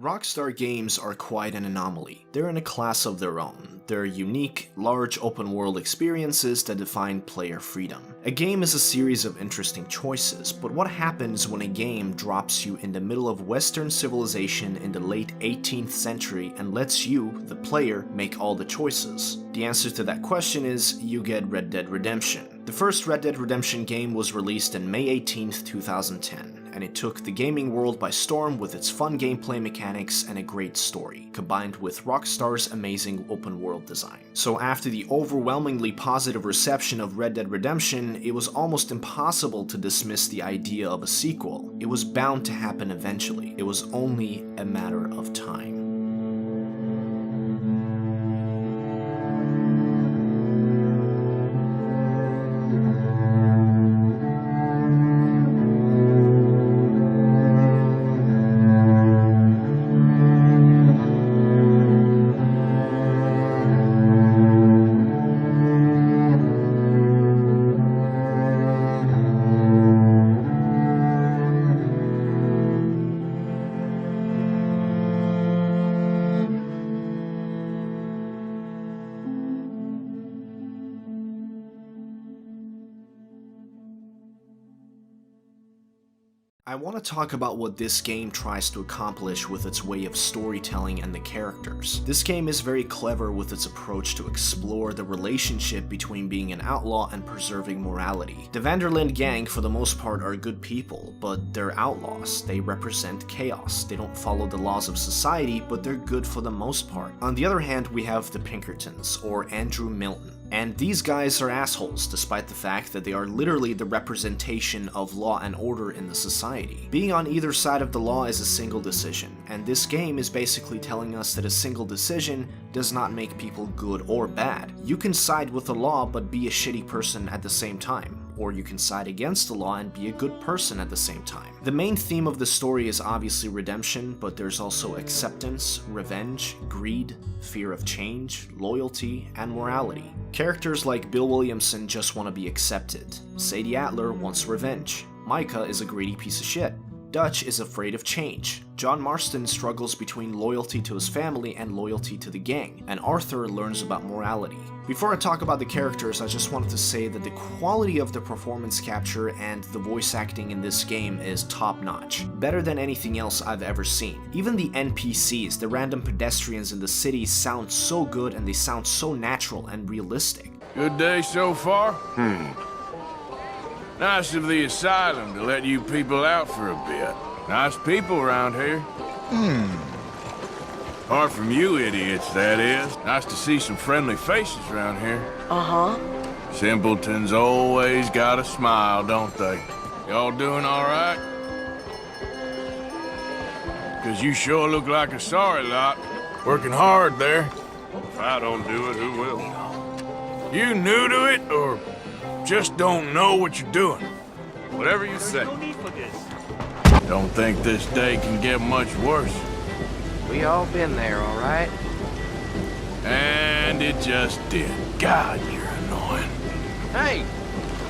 Rockstar games are quite an anomaly. They're in a class of their own. They're unique, large open-world experiences that define player freedom. A game is a series of interesting choices, but what happens when a game drops you in the middle of Western civilization in the late 18th century and lets you, the player, make all the choices? The answer to that question is, you get Red Dead Redemption. The first Red Dead Redemption game was released on May 18th, 2010. And it took the gaming world by storm with its fun gameplay mechanics and a great story, combined with Rockstar's amazing open world design. So after the overwhelmingly positive reception of Red Dead Redemption, it was almost impossible to dismiss the idea of a sequel. It was bound to happen eventually. It was only a matter of time. I want to talk about what this game tries to accomplish with its way of storytelling and the characters. This game is very clever with its approach to explore the relationship between being an outlaw and preserving morality. The Van der Linde gang for the most part are good people, but they're outlaws. They represent chaos. They don't follow the laws of society, but they're good for the most part. On the other hand, we have the Pinkertons, or Andrew Milton. And these guys are assholes, despite the fact that they are literally the representation of law and order in the society. Being on either side of the law is a single decision, and this game is basically telling us that a single decision does not make people good or bad. You can side with the law but be a shitty person at the same time, or you can side against the law and be a good person at the same time. The main theme of the story is obviously redemption, but there's also acceptance, revenge, greed, fear of change, loyalty, and morality. Characters like Bill Williamson just want to be accepted. Sadie Adler wants revenge. Micah is a greedy piece of shit. Dutch is afraid of change. John Marston struggles between loyalty to his family and loyalty to the gang, and Arthur learns about morality. Before I talk about the characters, I just wanted to say that the quality of the performance capture and the voice acting in this game is top-notch. Better than anything else I've ever seen. Even the NPCs, the random pedestrians in the city, sound so good and they sound so natural and realistic. Good day so far? Nice of the asylum to let you people out for a bit. Nice people around here. Apart from you idiots, that is. Nice to see some friendly faces around here. Simpletons always got a smile, don't they? Y'all doing all right? 'Cause you sure look like a sorry lot. Working hard there. If I don't do it, who will? You new to it, or just don't know what you're doing? Whatever you say. Don't think this day can get much worse. We all been there, all right? And it just did. God, you're annoying. Hey,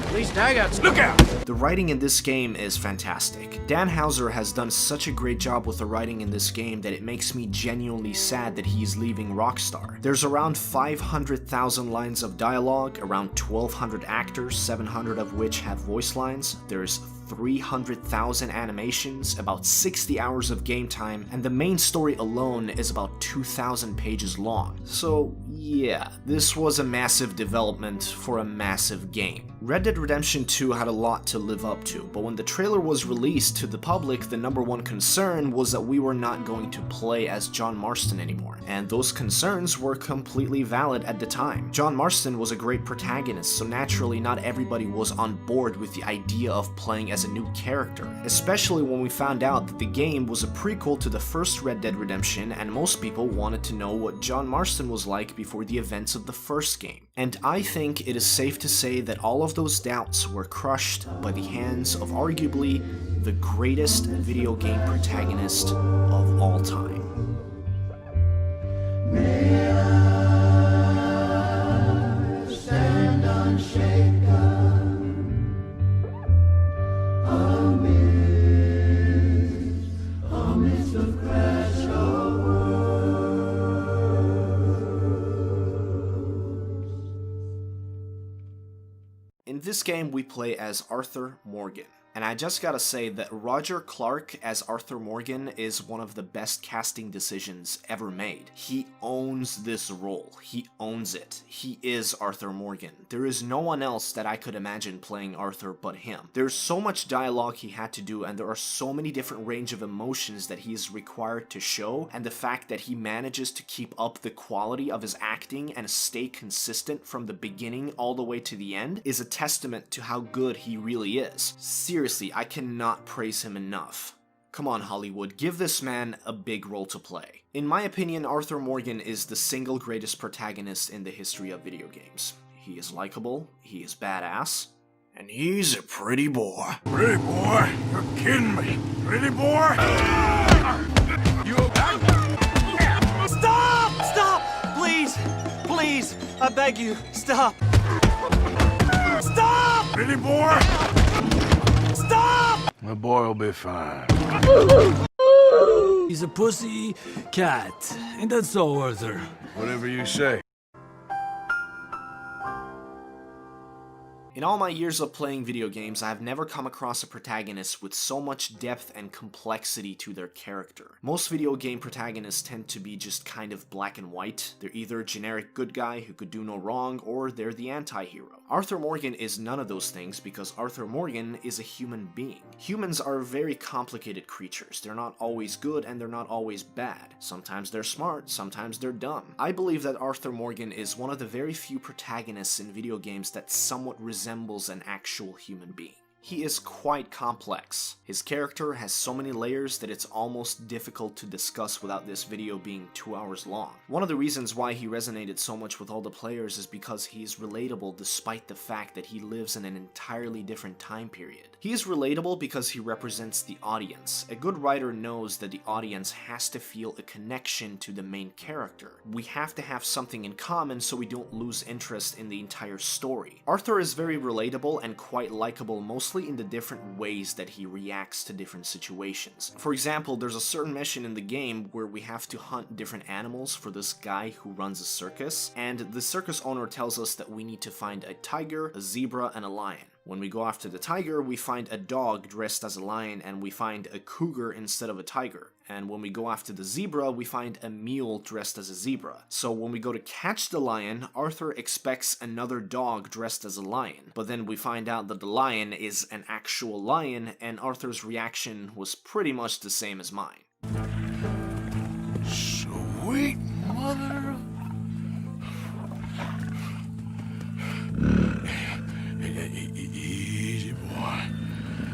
at least I got... Look out! The writing in this game is fantastic. Dan Houser has done such a great job with the writing in this game that it makes me genuinely sad that he's leaving Rockstar. There's around 500,000 lines of dialogue, around 1,200 actors, 700 of which have voice lines. There's 300,000 animations, about 60 hours of game time, and the main story alone is about 2,000 pages long. So yeah, this was a massive development for a massive game. Red Dead Redemption 2 had a lot to live up to, but when the trailer was released to the public, the number one concern was that we were not going to play as John Marston anymore, and those concerns were completely valid at the time. John Marston was a great protagonist, so naturally not everybody was on board with the idea of playing as a new character, especially when we found out that the game was a prequel to the first Red Dead Redemption, and most people wanted to know what John Marston was like before the events of the first game. And I think it is safe to say that all of those doubts were crushed by the hands of arguably the greatest video game protagonist of all time. May I stand unshaken amidst of crash. In this game, we play as Arthur Morgan. And I just gotta say that Roger Clark as Arthur Morgan is one of the best casting decisions ever made. He owns this role. He owns it. He is Arthur Morgan. There is no one else that I could imagine playing Arthur but him. There's so much dialogue he had to do, and there are so many different range of emotions that he is required to show, and the fact that he manages to keep up the quality of his acting and stay consistent from the beginning all the way to the end is a testament to how good he really is. Seriously, I cannot praise him enough. Come on, Hollywood, give this man a big role to play. In my opinion, Arthur Morgan is the single greatest protagonist in the history of video games. He is likable, he is badass, and he's a pretty boy. Pretty boy? You're kidding me. Pretty boy? You Stop! Stop! Please! Please! I beg you, stop! Stop! Pretty boy? Stop! My boy'll be fine. He's a pussy cat, and that's all, Arthur. Whatever you say. In all my years of playing video games, I have never come across a protagonist with so much depth and complexity to their character. Most video game protagonists tend to be just kind of black and white. They're either a generic good guy who could do no wrong, or they're the anti-hero. Arthur Morgan is none of those things because Arthur Morgan is a human being. Humans are very complicated creatures. They're not always good and they're not always bad. Sometimes they're smart, sometimes they're dumb. I believe that Arthur Morgan is one of the very few protagonists in video games that somewhat resembles an actual human being. He is quite complex. His character has so many layers that it's almost difficult to discuss without this video being 2 hours long. One of the reasons why he resonated so much with all the players is because he's relatable despite the fact that he lives in an entirely different time period. He is relatable because he represents the audience. A good writer knows that the audience has to feel a connection to the main character. We have to have something in common so we don't lose interest in the entire story. Arthur is very relatable and quite likable, mostly in the different ways that he reacts to different situations. For example, there's a certain mission in the game where we have to hunt different animals for this guy who runs a circus, and the circus owner tells us that we need to find a tiger, a zebra, and a lion. When we go after the tiger, we find a dog dressed as a lion, and we find a cougar instead of a tiger. And when we go after the zebra, we find a mule dressed as a zebra. So when we go to catch the lion, Arthur expects another dog dressed as a lion. But then we find out that the lion is an actual lion, and Arthur's reaction was pretty much the same as mine. Sweet mother. Easy, boy.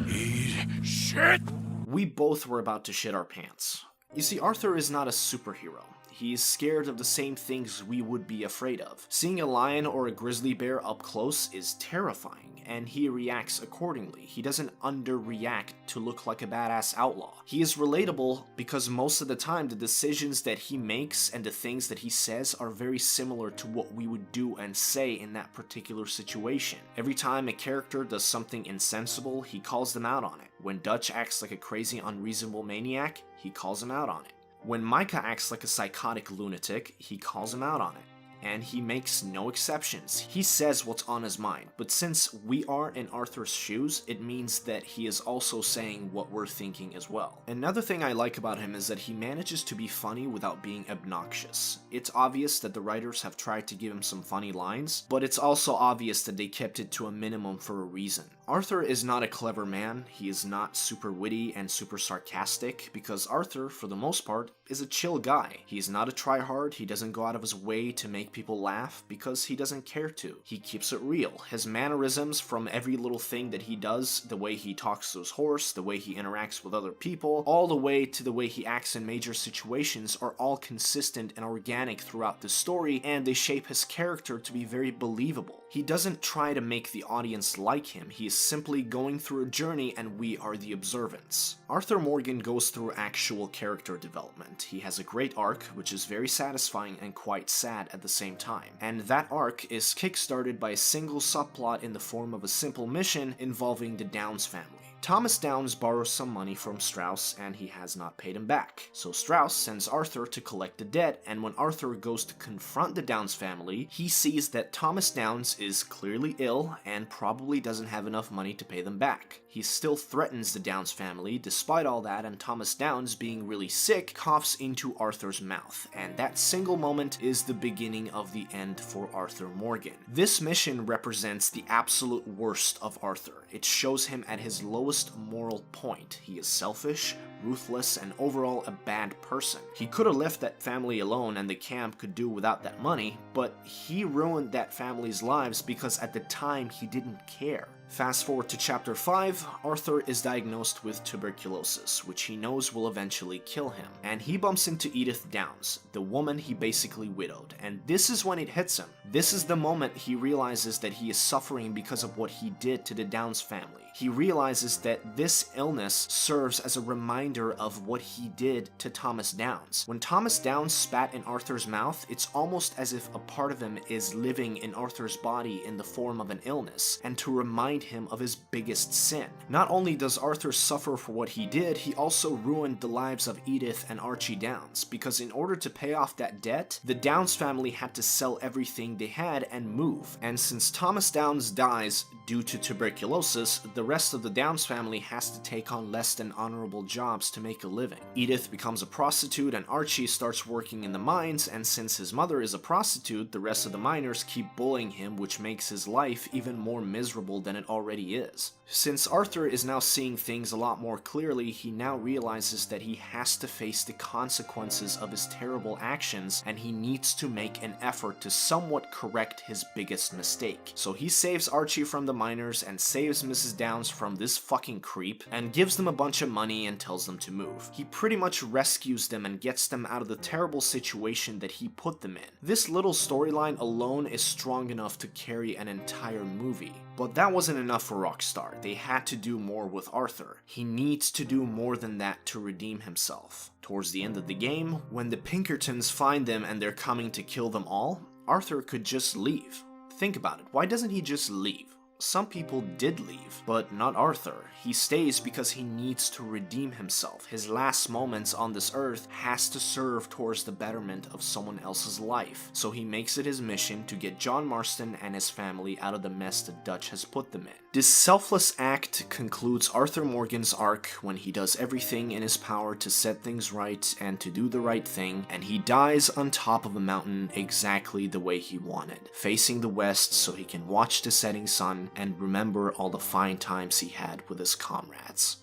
Easy. Shit! We both were about to shit our pants. You see, Arthur is not a superhero. He is scared of the same things we would be afraid of. Seeing a lion or a grizzly bear up close is terrifying, and he reacts accordingly. He doesn't underreact to look like a badass outlaw. He is relatable because most of the time the decisions that he makes and the things that he says are very similar to what we would do and say in that particular situation. Every time a character does something insensible, he calls them out on it. When Dutch acts like a crazy, unreasonable maniac, he calls him out on it. When Micah acts like a psychotic lunatic, he calls him out on it. And he makes no exceptions. He says what's on his mind, but since we are in Arthur's shoes, it means that he is also saying what we're thinking as well. Another thing I like about him is that he manages to be funny without being obnoxious. It's obvious that the writers have tried to give him some funny lines, but it's also obvious that they kept it to a minimum for a reason. Arthur is not a clever man, he is not super witty and super sarcastic, because Arthur, for the most part, is a chill guy. He's not a tryhard, he doesn't go out of his way to make people laugh because he doesn't care to. He keeps it real. His mannerisms from every little thing that he does, the way he talks to his horse, the way he interacts with other people, all the way to the way he acts in major situations are all consistent and organic throughout the story, and they shape his character to be very believable. He doesn't try to make the audience like him, he is simply going through a journey and we are the observants. Arthur Morgan goes through actual character development. He has a great arc, which is very satisfying and quite sad at the same time. And that arc is kickstarted by a single subplot in the form of a simple mission involving the Downs family. Thomas Downes borrows some money from Strauss and he has not paid him back. So Strauss sends Arthur to collect the debt, and when Arthur goes to confront the Downes family, he sees that Thomas Downes is clearly ill and probably doesn't have enough money to pay them back. He still threatens the Downes family despite all that, and Thomas Downes, being really sick, coughs into Arthur's mouth, and that single moment is the beginning of the end for Arthur Morgan. This mission represents the absolute worst of Arthur. It shows him at his lowest moral point. He is selfish, ruthless, and overall a bad person. He could have left that family alone and the camp could do without that money, but he ruined that family's lives because at the time he didn't care. Fast forward to chapter 5, Arthur is diagnosed with tuberculosis, which he knows will eventually kill him, and he bumps into Edith Downes, the woman he basically widowed, and this is when it hits him. This is the moment he realizes that he is suffering because of what he did to the Downes family. He realizes that this illness serves as a reminder of what he did to Thomas Downes. When Thomas Downes spat in Arthur's mouth, it's almost as if a part of him is living in Arthur's body in the form of an illness, and to remind him of his biggest sin. Not only does Arthur suffer for what he did, he also ruined the lives of Edith and Archie Downes, because in order to pay off that debt, the Downes family had to sell everything they had and move. And since Thomas Downes dies due to tuberculosis, the rest of the Downes family has to take on less than honorable jobs to make a living. Edith becomes a prostitute and Archie starts working in the mines, and since his mother is a prostitute, the rest of the miners keep bullying him, which makes his life even more miserable than it already is. Since Arthur is now seeing things a lot more clearly, he now realizes that he has to face the consequences of his terrible actions, and he needs to make an effort to somewhat correct his biggest mistake. So he saves Archie from the miners and saves Mrs. Downes from this fucking creep, and gives them a bunch of money and tells them to move. He pretty much rescues them and gets them out of the terrible situation that he put them in. This little storyline alone is strong enough to carry an entire movie. But that wasn't enough for Rockstar. They had to do more with Arthur. He needs to do more than that to redeem himself. Towards the end of the game, when the Pinkertons find them and they're coming to kill them all, Arthur could just leave. Think about it. Why doesn't he just leave? Some people did leave, but not Arthur. He stays because he needs to redeem himself. His last moments on this earth has to serve towards the betterment of someone else's life. So he makes it his mission to get John Marston and his family out of the mess the Dutch has put them in. This selfless act concludes Arthur Morgan's arc when he does everything in his power to set things right and to do the right thing, and he dies on top of a mountain exactly the way he wanted, facing the west so he can watch the setting sun and remember all the fine times he had with his comrades.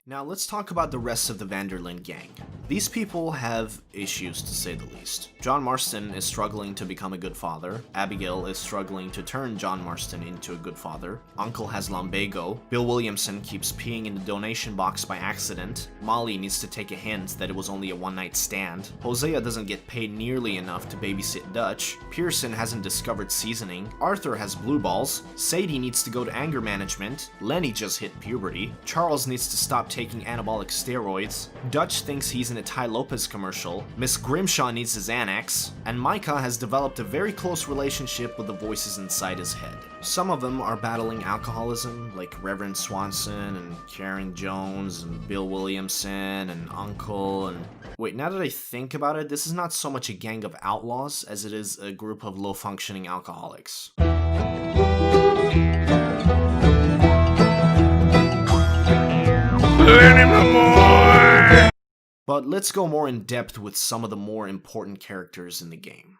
Now let's talk about the rest of the Vanderlyn gang. These people have issues, to say the least. John Marston is struggling to become a good father. Abigail is struggling to turn John Marston into a good father. Uncle has lumbago. Bill Williamson keeps peeing in the donation box by accident. Molly needs to take a hint that it was only a one-night stand. Hosea doesn't get paid nearly enough to babysit Dutch. Pearson hasn't discovered seasoning. Arthur has blue balls. Sadie needs to go to anger management. Lenny just hit puberty. Charles needs to stop taking anabolic steroids. Dutch thinks he's in a Ty Lopez commercial. Miss Grimshaw needs his Xanax. And Micah has developed a very close relationship with the voices inside his head. Some of them are battling alcoholism, like Reverend Swanson and Karen Jones and Bill Williamson and Uncle and... Wait, now that I think about it, this is not so much a gang of outlaws as it is a group of low-functioning alcoholics. But let's go more in depth with some of the more important characters in the game.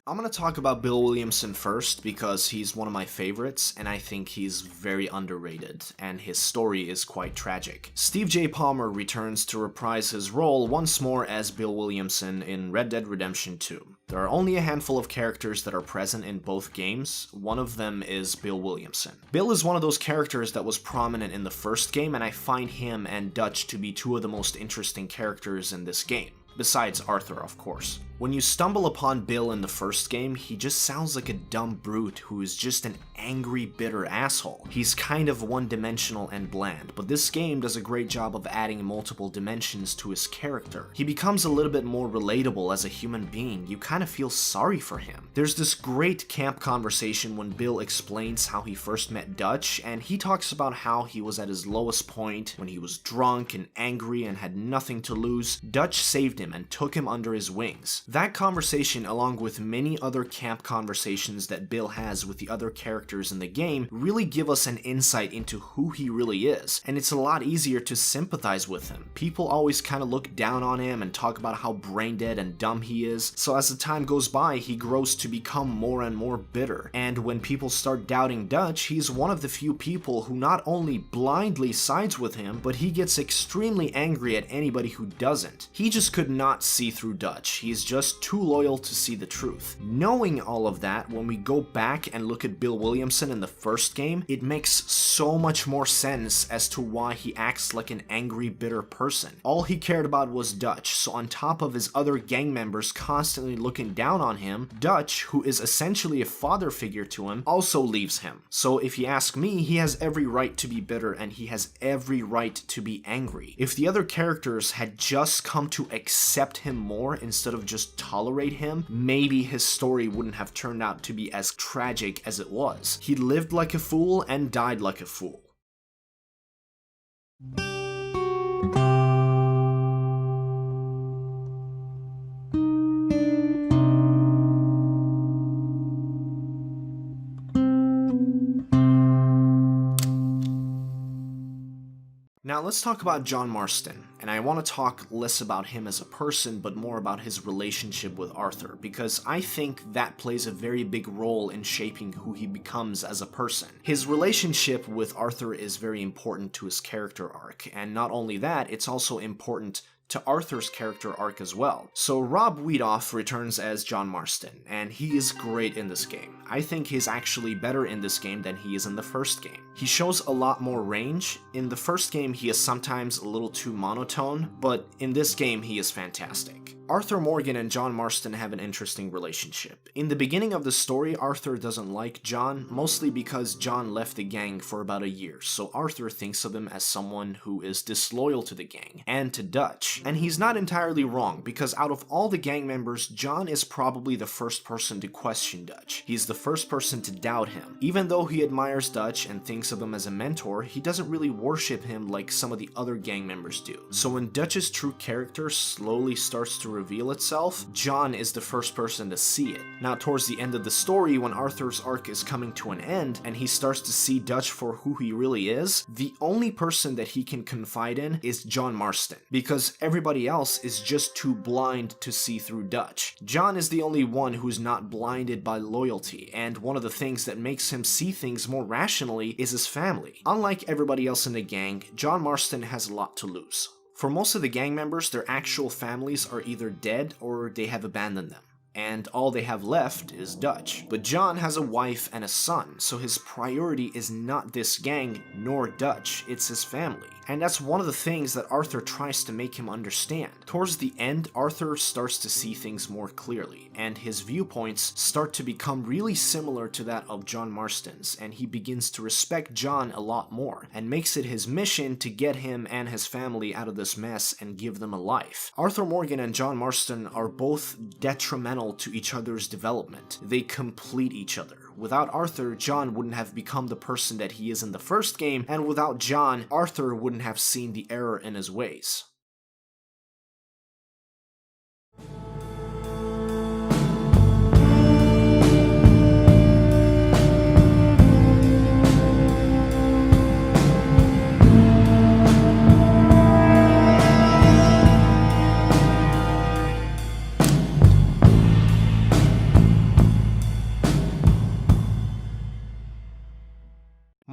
I'm going to talk about Bill Williamson first because he's one of my favorites and I think he's very underrated and his story is quite tragic. Steve J. Palmer returns to reprise his role once more as Bill Williamson in Red Dead Redemption 2. There are only a handful of characters that are present in both games. One of them is Bill Williamson. Bill is one of those characters that was prominent in the first game and I find him and Dutch to be two of the most interesting characters in this game. Besides Arthur, of course. When you stumble upon Bill in the first game, he just sounds like a dumb brute who is just an angry, bitter asshole. He's kind of one-dimensional and bland, but this game does a great job of adding multiple dimensions to his character. He becomes a little bit more relatable as a human being. You kind of feel sorry for him. There's this great camp conversation when Bill explains how he first met Dutch, and he talks about how he was at his lowest point when he was drunk and angry and had nothing to lose. Dutch saved him and took him under his wings. That conversation, along with many other camp conversations that Bill has with the other characters in the game, really give us an insight into who he really is, and it's a lot easier to sympathize with him. People always kind of look down on him and talk about how brain dead and dumb he is, so as the time goes by, he grows to become more and more bitter, and when people start doubting Dutch, he's one of the few people who not only blindly sides with him, but he gets extremely angry at anybody who doesn't. He just could not see through Dutch. He's just too loyal to see the truth. Knowing all of that, when we go back and look at Bill Williamson in the first game, it makes so much more sense as to why he acts like an angry, bitter person. All he cared about was Dutch, so on top of his other gang members constantly looking down on him, Dutch, who is essentially a father figure to him, also leaves him. So if you ask me, he has every right to be bitter and he has every right to be angry. If the other characters had just come to accept him more instead of just tolerate him, maybe his story wouldn't have turned out to be as tragic as it was. He lived like a fool and died like a fool. Now let's talk about John Marston, and I want to talk less about him as a person, but more about his relationship with Arthur, because I think that plays a very big role in shaping who he becomes as a person. His relationship with Arthur is very important to his character arc, and not only that, it's also important to Arthur's character arc as well. So Rob Wiedoff returns as John Marston, and he is great in this game. I think he's actually better in this game than he is in the first game. He shows a lot more range. In the first game, he is sometimes a little too monotone, but in this game, he is fantastic. Arthur Morgan and John Marston have an interesting relationship. In the beginning of the story, Arthur doesn't like John, mostly because John left the gang for about a year, so Arthur thinks of him as someone who is disloyal to the gang, and to Dutch. And he's not entirely wrong, because out of all the gang members, John is probably the first person to question Dutch. He's the first person to doubt him. Even though he admires Dutch and thinks of him as a mentor, he doesn't really worship him like some of the other gang members do. So when Dutch's true character slowly starts to reveal itself, John is the first person to see it. Now towards the end of the story, when Arthur's arc is coming to an end and he starts to see Dutch for who he really is, the only person that he can confide in is John Marston, because everybody else is just too blind to see through Dutch. John is the only one who's not blinded by loyalty, and one of the things that makes him see things more rationally is his family. Unlike everybody else in the gang, John Marston has a lot to lose. For most of the gang members, their actual families are either dead or they have abandoned them, and all they have left is Dutch. But John has a wife and a son, so his priority is not this gang nor Dutch, it's his family. And that's one of the things that Arthur tries to make him understand. Towards the end, Arthur starts to see things more clearly, and his viewpoints start to become really similar to that of John Marston's, and he begins to respect John a lot more, and makes it his mission to get him and his family out of this mess and give them a life. Arthur Morgan and John Marston are both detrimental to each other's development. They complete each other. Without Arthur, John wouldn't have become the person that he is in the first game, and without John, Arthur wouldn't have seen the error in his ways.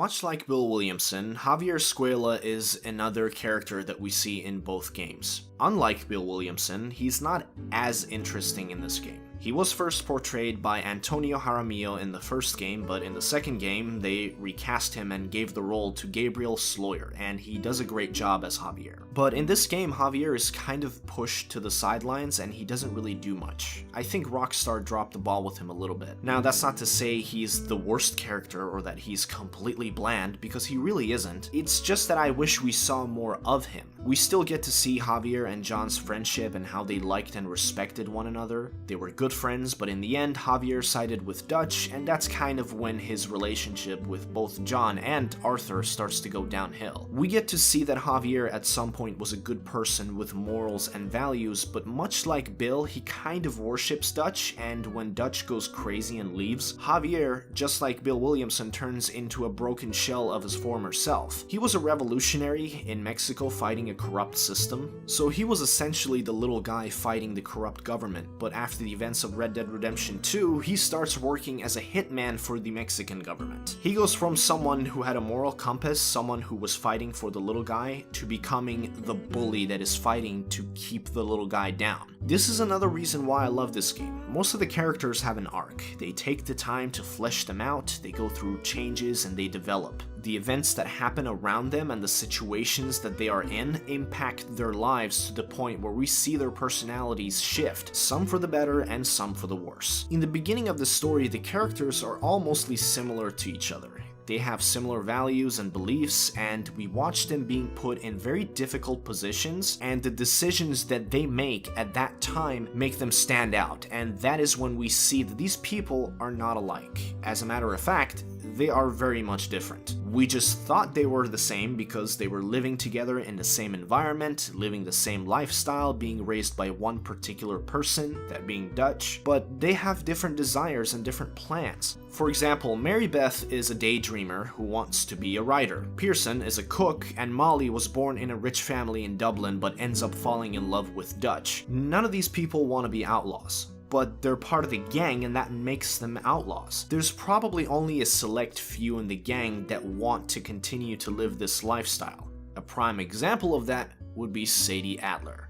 Much like Bill Williamson, Javier Escuella is another character that we see in both games. Unlike Bill Williamson, he's not as interesting in this game. He was first portrayed by Antonio Jaramillo in the first game, but in the second game, they recast him and gave the role to Gabriel Sloyer, and he does a great job as Javier. But in this game, Javier is kind of pushed to the sidelines and he doesn't really do much. I think Rockstar dropped the ball with him a little bit. Now, that's not to say he's the worst character or that he's completely bland, because he really isn't. It's just that I wish we saw more of him. We still get to see Javier and John's friendship and how they liked and respected one another. They were good friends, but in the end, Javier sided with Dutch, and that's kind of when his relationship with both John and Arthur starts to go downhill. We get to see that Javier at some point was a good person with morals and values, but much like Bill, he kind of worships Dutch, and when Dutch goes crazy and leaves, Javier, just like Bill Williamson, turns into a broken shell of his former self. He was a revolutionary in Mexico fighting a corrupt system, so he was essentially the little guy fighting the corrupt government, but after the events of Red Dead Redemption 2, he starts working as a hitman for the Mexican government. He goes from someone who had a moral compass, someone who was fighting for the little guy, to becoming the bully that is fighting to keep the little guy down. This is another reason why I love this game. Most of the characters have an arc. They take the time to flesh them out, they go through changes, and they develop. The events that happen around them and the situations that they are in impact their lives to the point where we see their personalities shift, some for the better and some for the worse. In the beginning of the story, the characters are all mostly similar to each other. They have similar values and beliefs, and we watch them being put in very difficult positions, and the decisions that they make at that time make them stand out, and that is when we see that these people are not alike. As a matter of fact, they are very much different. We just thought they were the same because they were living together in the same environment, living the same lifestyle, being raised by one particular person, that being Dutch, but they have different desires and different plans. For example, Mary Beth is a daydreamer who wants to be a writer. Pearson is a cook, and Molly was born in a rich family in Dublin but ends up falling in love with Dutch. None of these people want to be outlaws, but they're part of the gang and that makes them outlaws. There's probably only a select few in the gang that want to continue to live this lifestyle. A prime example of that would be Sadie Adler.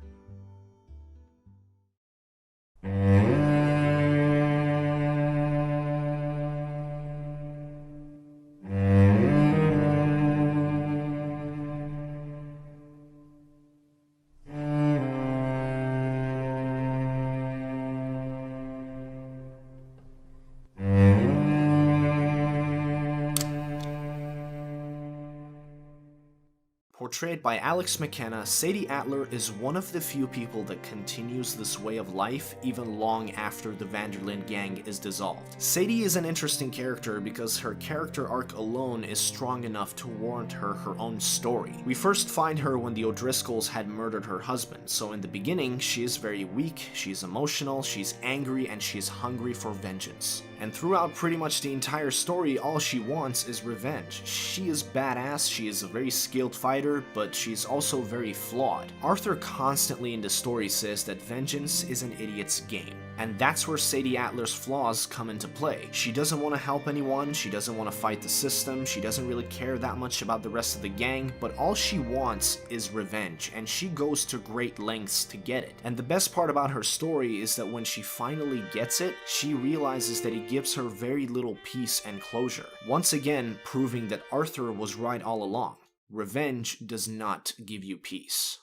Portrayed by Alex McKenna, Sadie Adler is one of the few people that continues this way of life even long after the Van der Linde gang is dissolved. Sadie is an interesting character because her character arc alone is strong enough to warrant her own story. We first find her when the O'Driscolls had murdered her husband, so in the beginning she is very weak, she's emotional, she's angry, and she's hungry for vengeance. And throughout pretty much the entire story, all she wants is revenge. She is badass, she is a very skilled fighter, but she's also very flawed. Arthur constantly in the story says that vengeance is an idiot's game. And that's where Sadie Adler's flaws come into play. She doesn't want to help anyone, she doesn't want to fight the system, she doesn't really care that much about the rest of the gang, but all she wants is revenge, and she goes to great lengths to get it. And the best part about her story is that when she finally gets it, she realizes that it gives her very little peace and closure. Once again, proving that Arthur was right all along. Revenge does not give you peace.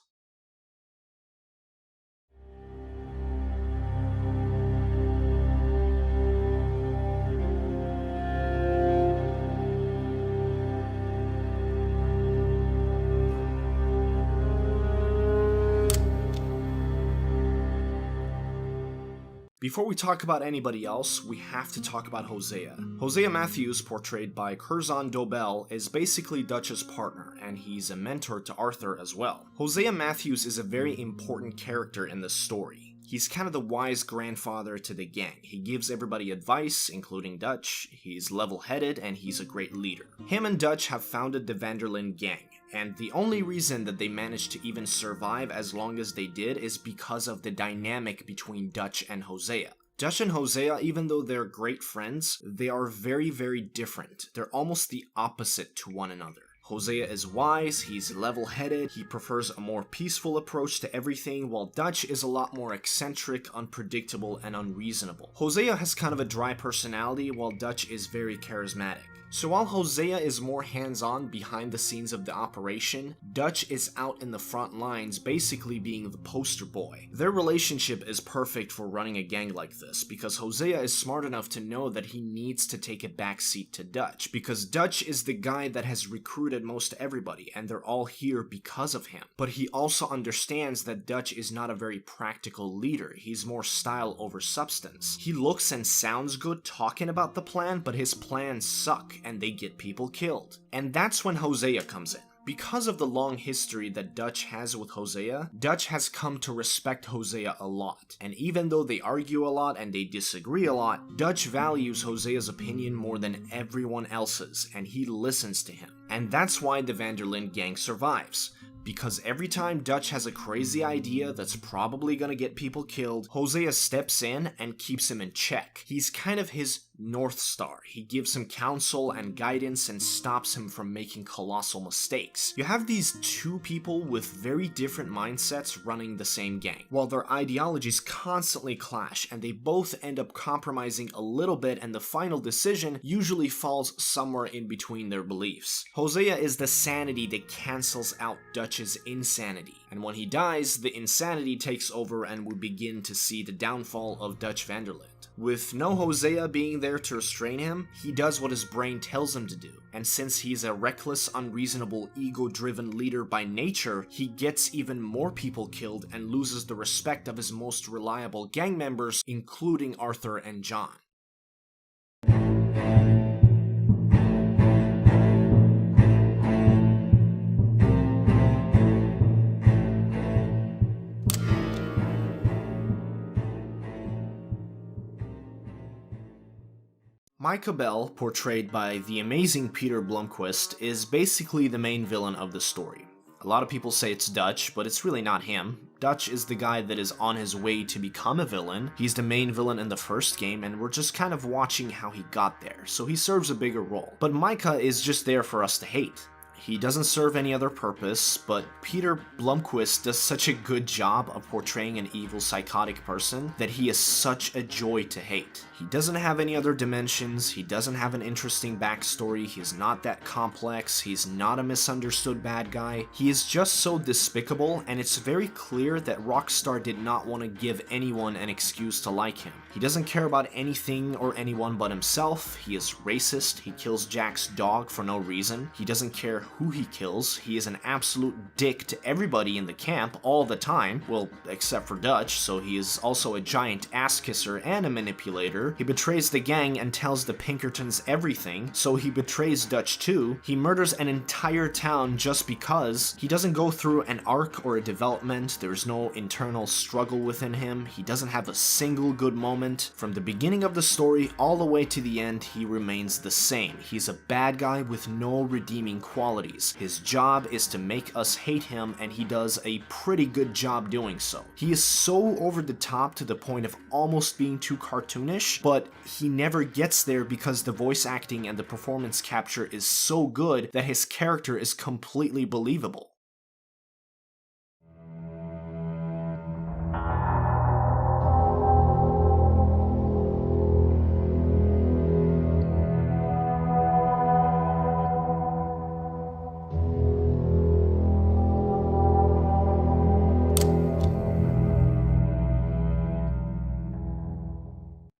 Before we talk about anybody else, we have to talk about Hosea. Hosea Matthews, portrayed by Curzon Dobell, is basically Dutch's partner, and he's a mentor to Arthur as well. Hosea Matthews is a very important character in the story. He's kind of the wise grandfather to the gang. He gives everybody advice, including Dutch. He's level-headed, and he's a great leader. Him and Dutch have founded the Van der Linde gang, and the only reason that they managed to even survive as long as they did is because of the dynamic between Dutch and Hosea. Dutch and Hosea, even though they're great friends, they are very, very different. They're almost the opposite to one another. Hosea is wise, he's level-headed, he prefers a more peaceful approach to everything, while Dutch is a lot more eccentric, unpredictable, and unreasonable. Hosea has kind of a dry personality, while Dutch is very charismatic. So while Hosea is more hands-on behind the scenes of the operation, Dutch is out in the front lines basically being the poster boy. Their relationship is perfect for running a gang like this, because Hosea is smart enough to know that he needs to take a backseat to Dutch, because Dutch is the guy that has recruited most everybody, and they're all here because of him. But he also understands that Dutch is not a very practical leader, he's more style over substance. He looks and sounds good talking about the plan, but his plans suck, and they get people killed. And that's when Hosea comes in. Because of the long history that Dutch has with Hosea, Dutch has come to respect Hosea a lot. And even though they argue a lot and they disagree a lot, Dutch values Hosea's opinion more than everyone else's, and he listens to him. And that's why the Van der Linde gang survives. Because every time Dutch has a crazy idea that's probably gonna get people killed, Hosea steps in and keeps him in check. He's kind of his North Star. He gives him counsel and guidance and stops him from making colossal mistakes. You have these two people with very different mindsets running the same gang, while their ideologies constantly clash and they both end up compromising a little bit, and the final decision usually falls somewhere in between their beliefs. Hosea is the sanity that cancels out Dutch's insanity, and when he dies, the insanity takes over and we begin to see the downfall of Dutch Van der Linde. With no Hosea being there to restrain him, he does what his brain tells him to do. And since he's a reckless, unreasonable, ego-driven leader by nature, he gets even more people killed and loses the respect of his most reliable gang members, including Arthur and John. Micah Bell, portrayed by the amazing Peter Blomquist, is basically the main villain of the story. A lot of people say it's Dutch, but it's really not him. Dutch is the guy that is on his way to become a villain. He's the main villain in the first game, and we're just kind of watching how he got there, so he serves a bigger role. But Micah is just there for us to hate. He doesn't serve any other purpose, but Peter Blomquist does such a good job of portraying an evil, psychotic person that he is such a joy to hate. He doesn't have any other dimensions, he doesn't have an interesting backstory, he's not that complex, he's not a misunderstood bad guy. He is just so despicable, and it's very clear that Rockstar did not want to give anyone an excuse to like him. He doesn't care about anything or anyone but himself, he is racist, he kills Jack's dog for no reason, he doesn't care who he kills, he is an absolute dick to everybody in the camp all the time, well, except for Dutch, so he is also a giant ass kisser and a manipulator. He betrays the gang and tells the Pinkertons everything, so he betrays Dutch too. He murders an entire town just because. He doesn't go through an arc or a development, there's no internal struggle within him, he doesn't have a single good moment. From the beginning of the story all the way to the end, he remains the same. He's a bad guy with no redeeming qualities. His job is to make us hate him, and he does a pretty good job doing so. He is so over the top to the point of almost being too cartoonish, but he never gets there because the voice acting and the performance capture is so good that his character is completely believable.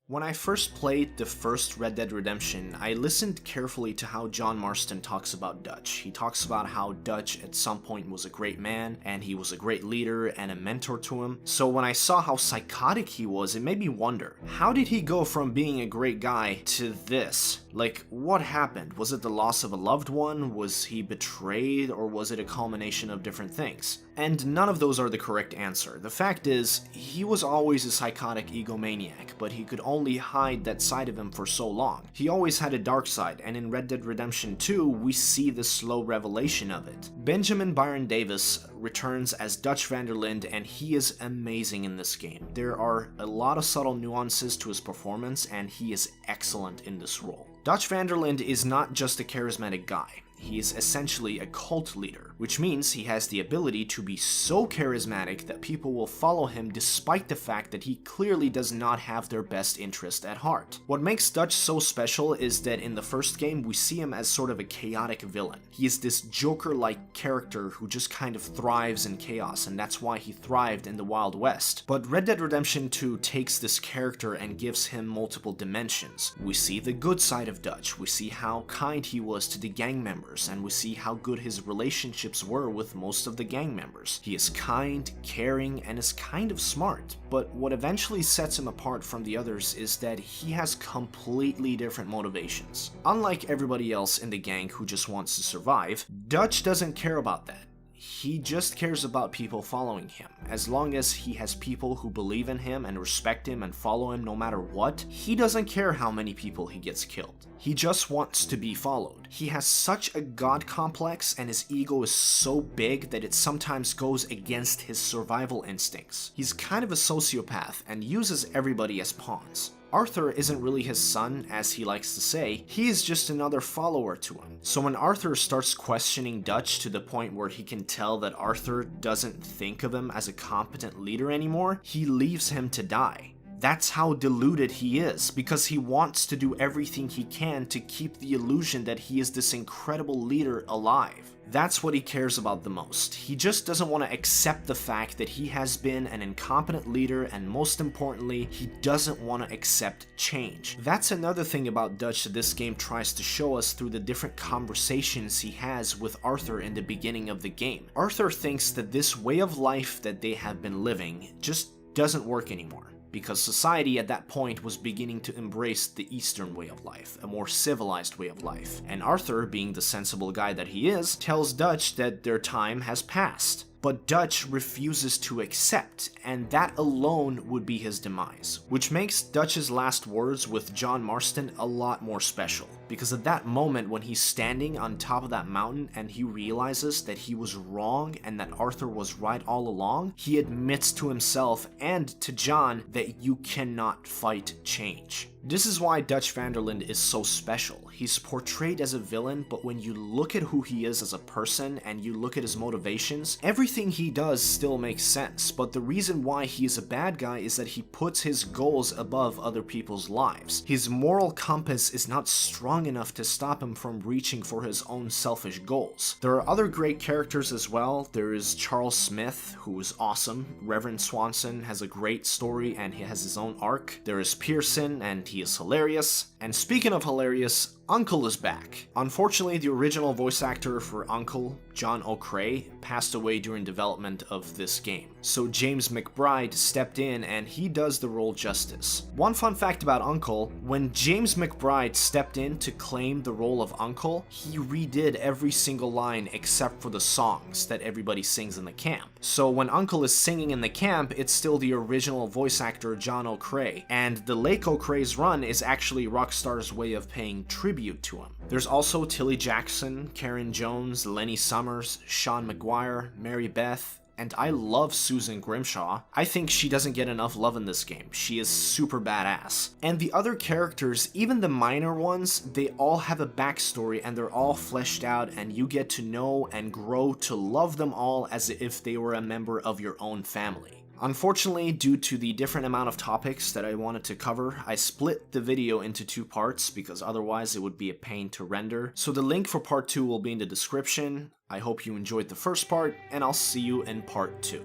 When I first played the first Red Dead Redemption, I listened carefully to how John Marston talks about Dutch. He talks about how Dutch at some point was a great man, and he was a great leader and a mentor to him. So when I saw how psychotic he was, it made me wonder, how did he go from being a great guy to this? Like, what happened? Was it the loss of a loved one? Was he betrayed? Or was it a culmination of different things? And none of those are the correct answer. The fact is, he was always a psychotic egomaniac, but he could only hide that side of him for so long. He always had a dark side, and in Red Dead Redemption 2, we see the slow revelation of it. Benjamin Byron Davis returns as Dutch van der Linde, and he is amazing in this game. There are a lot of subtle nuances to his performance, and he is excellent in this role. Dutch van der Linde is not just a charismatic guy. He is essentially a cult leader, which means he has the ability to be so charismatic that people will follow him despite the fact that he clearly does not have their best interest at heart. What makes Dutch so special is that in the first game we see him as sort of a chaotic villain. He is this Joker-like character who just kind of thrives in chaos, and that's why he thrived in the Wild West. But Red Dead Redemption 2 takes this character and gives him multiple dimensions. We see the good side of Dutch, we see how kind he was to the gang members, and we see how good his relationships were with most of the gang members. He is kind, caring, and is kind of smart, but what eventually sets him apart from the others is that he has completely different motivations. Unlike everybody else in the gang who just wants to survive, Dutch doesn't care about that. He just cares about people following him. As long as he has people who believe in him and respect him and follow him no matter what, he doesn't care how many people he gets killed. He just wants to be followed. He has such a god complex, and his ego is so big that it sometimes goes against his survival instincts. He's kind of a sociopath and uses everybody as pawns. Arthur isn't really his son, as he likes to say, he is just another follower to him. So when Arthur starts questioning Dutch to the point where he can tell that Arthur doesn't think of him as a competent leader anymore, he leaves him to die. That's how deluded he is, because he wants to do everything he can to keep the illusion that he is this incredible leader alive. That's what he cares about the most. He just doesn't want to accept the fact that he has been an incompetent leader, and most importantly, he doesn't want to accept change. That's another thing about Dutch that this game tries to show us through the different conversations he has with Arthur in the beginning of the game. Arthur thinks that this way of life that they have been living just doesn't work anymore, because society at that point was beginning to embrace the Eastern way of life, a more civilized way of life. And Arthur, being the sensible guy that he is, tells Dutch that their time has passed. But Dutch refuses to accept, and that alone would be his demise. Which makes Dutch's last words with John Marston a lot more special, because at that moment when he's standing on top of that mountain and he realizes that he was wrong and that Arthur was right all along, he admits to himself and to John that you cannot fight change. This is why Dutch van der Linde is so special. He's portrayed as a villain, but when you look at who he is as a person and you look at his motivations, everything he does still makes sense. But the reason why he is a bad guy is that he puts his goals above other people's lives. His moral compass is not strong enough to stop him from reaching for his own selfish goals. There are other great characters as well. There is Charles Smith, who is awesome. Reverend Swanson has a great story and he has his own arc. There is Pearson, and he is hilarious. And speaking of hilarious, Uncle is back. Unfortunately, the original voice actor for Uncle, John O'Cray, passed away during development of this game. So James McBride stepped in and he does the role justice. One fun fact about Uncle, when James McBride stepped in to claim the role of Uncle, he redid every single line except for the songs that everybody sings in the camp. So when Uncle is singing in the camp, it's still the original voice actor John O'Cray, and the Lake O'Cray's run is actually Rockstar's way of paying tribute to him. There's also Tilly Jackson, Karen Jones, Lenny Summers, Sean McGuire, Mary Beth, and I love Susan Grimshaw. I think she doesn't get enough love in this game. She is super badass. And the other characters, even the minor ones, they all have a backstory and they're all fleshed out, and you get to know and grow to love them all as if they were a member of your own family. Unfortunately, due to the different amount of topics that I wanted to cover, I split the video into 2 parts because otherwise it would be a pain to render. So the link for part 2 will be in the description. I hope you enjoyed the first part, and I'll see you in part 2.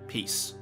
Peace.